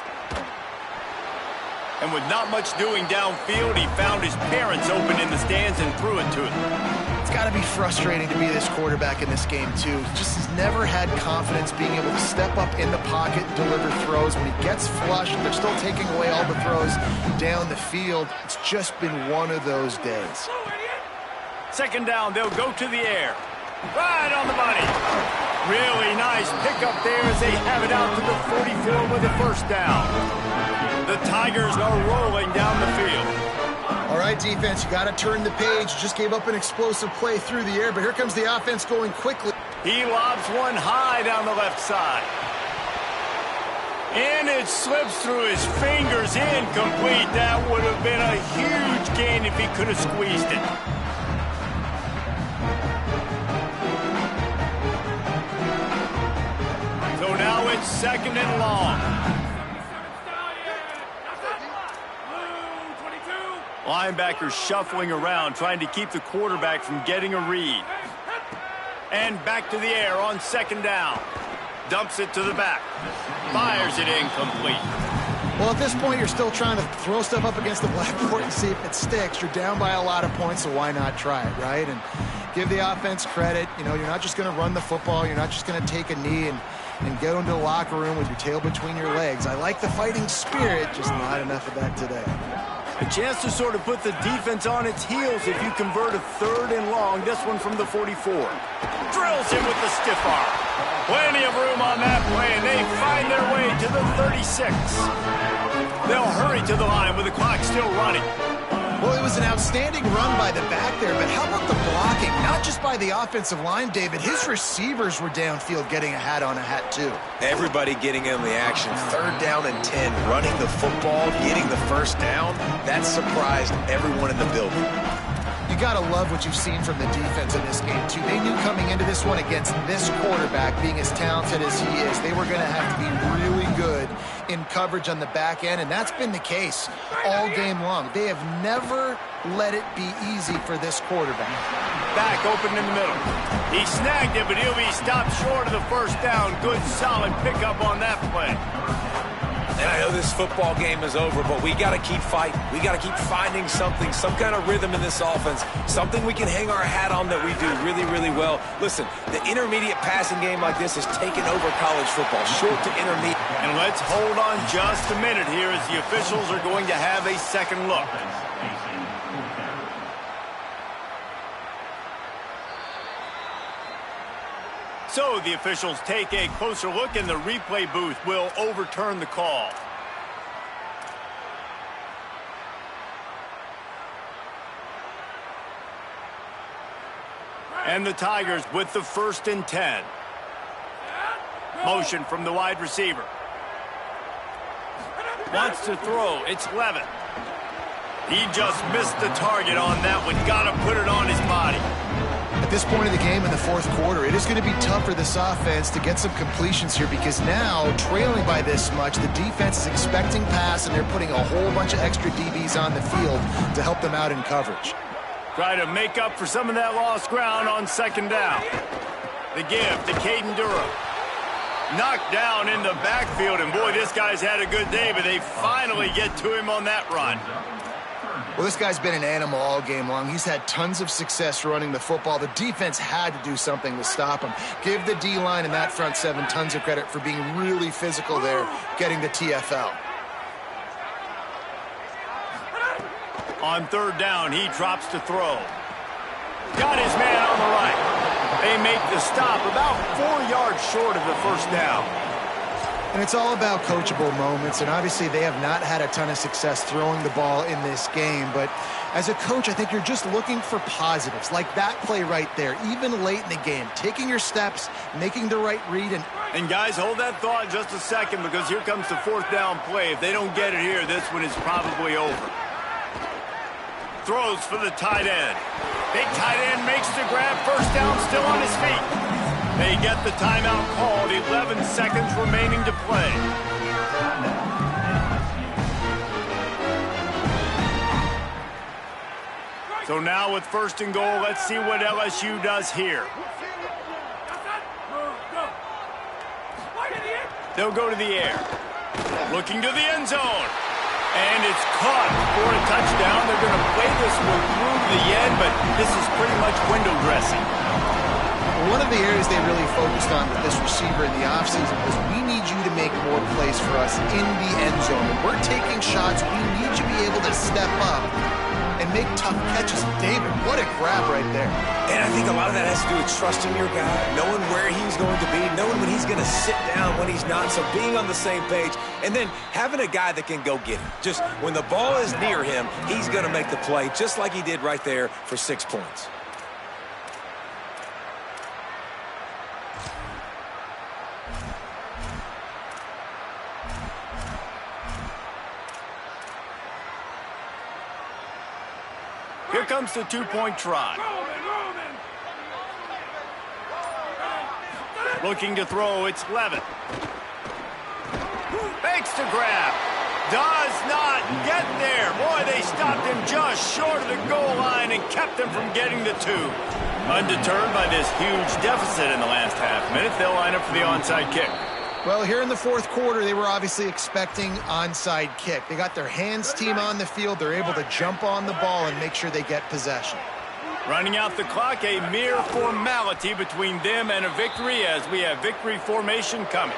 And with not much doing downfield, he found his parents open in the stands and threw it to them. It's got to be frustrating to be this quarterback in this game, too. He just has never had confidence being able to step up in the pocket and deliver throws. When he gets flushed, they're still taking away all the throws down the field. It's just been one of those days. 2nd down, they'll go to the air. Right on the money. Really nice pickup there as they have it out to the 44 with a 1st down. The Tigers are rolling down the field. All right, defense, you got to turn the page. You just gave up an explosive play through the air, but here comes the offense going quickly. He lobs one high down the left side. And it slips through his fingers, incomplete. That would have been a huge gain if he could have squeezed it. So now it's 2nd and long. Linebackers shuffling around, trying to keep the quarterback from getting a read. And back to the air on 2nd down. Dumps it to the back. Fires it incomplete. Well, at this point, you're still trying to throw stuff up against the blackboard and see if it sticks. You're down by a lot of points, so why not try it, right? And give the offense credit. You know, you're not just going to run the football. You're not just going to take a knee and go into the locker room with your tail between your legs. I like the fighting spirit, just not enough of that today. A chance to sort of put the defense on its heels if you convert a 3rd and long. This one from the 44. Drills him with the stiff arm. Plenty of room on that play, and they find their way to the 36. They'll hurry to the line with the clock still running. Well, it was an outstanding run by the back there, but how about the blocking? Not just by the offensive line, David. His receivers were downfield getting a hat on a hat, too. Everybody getting in the action. 3rd down and 10, running the football, getting the 1st down. That surprised everyone in the building. You got to love what you've seen from the defense in this game, too. They knew coming into this one against this quarterback, being as talented as he is, they were going to have to be really good in coverage on the back end, and that's been the case all game long. They have never let it be easy for this quarterback. Back open in the middle. He snagged it, but he'll be stopped short of the 1st down. Good, solid pickup on that play. And I know this football game is over, but we got to keep fighting. We got to keep finding something, some kind of rhythm in this offense, something we can hang our hat on that we do really, really well. Listen, the intermediate passing game like this has taken over college football, short to intermediate. And let's hold on just a minute here as the officials are going to have a 2nd look. So the officials take a closer look, and the replay booth will overturn the call. And the Tigers with the 1st and 10. Motion from the wide receiver. Wants to throw. It's Levin. He just missed the target on that one. Got to put it on his body. At this point of the game in the 4th quarter, it is going to be tough for this offense to get some completions here because now, trailing by this much, the defense is expecting pass, and they're putting a whole bunch of extra DBs on the field to help them out in coverage. Try to make up for some of that lost ground on 2nd down. The give to Caden Durham. Knocked down in the backfield, and boy, this guy's had a good day, but they finally get to him on that run. Well, this guy's been an animal all game long. He's had tons of success running the football. The defense had to do something to stop him. Give the D-line and that front 7 tons of credit for being really physical there, getting the TFL. On 3rd down, he drops to throw. Got his man on the right. They make the stop about 4 yards short of the 1st down. And it's all about coachable moments, and obviously they have not had a ton of success throwing the ball in this game, but as a coach, I think you're just looking for positives, like that play right there, even late in the game, taking your steps, making the right read. And guys, hold that thought just a second, because here comes the fourth down play. If they don't get it here, this one is probably over. Throws for the tight end. Big tight end makes the grab, first down, still on his feet. They get the timeout called, 11 seconds remaining to play. So now with first and goal, let's see what LSU does here. They'll go to the air. Looking to the end zone. And it's caught for a touchdown. They're going to play this one through to the end, but this is pretty much window dressing. One of the areas they really focused on with this receiver in the offseason was, we need you to make more plays for us in the end zone. When we're taking shots, we need you to be able to step up and make tough catches. David, what a grab right there. And I think a lot of that has to do with trusting your guy, knowing where he's going to be, knowing when he's going to sit down, when he's not, so being on the same page, and then having a guy that can go get it. Just when the ball is near him, he's going to make the play, just like he did right there for 6 points. Here comes the two-point try. Looking to throw, it's Levitt. Fakes to grab. Does not get there. Boy, they stopped him just short of the goal line and kept him from getting the 2. Undeterred by this huge deficit in the last half minute, they'll line up for the onside kick. Well, here in the fourth quarter, they were obviously expecting onside kick. They got their hands team on the field. They're able to jump on the ball and make sure they get possession. Running out the clock, a mere formality between them and a victory, as we have victory formation coming.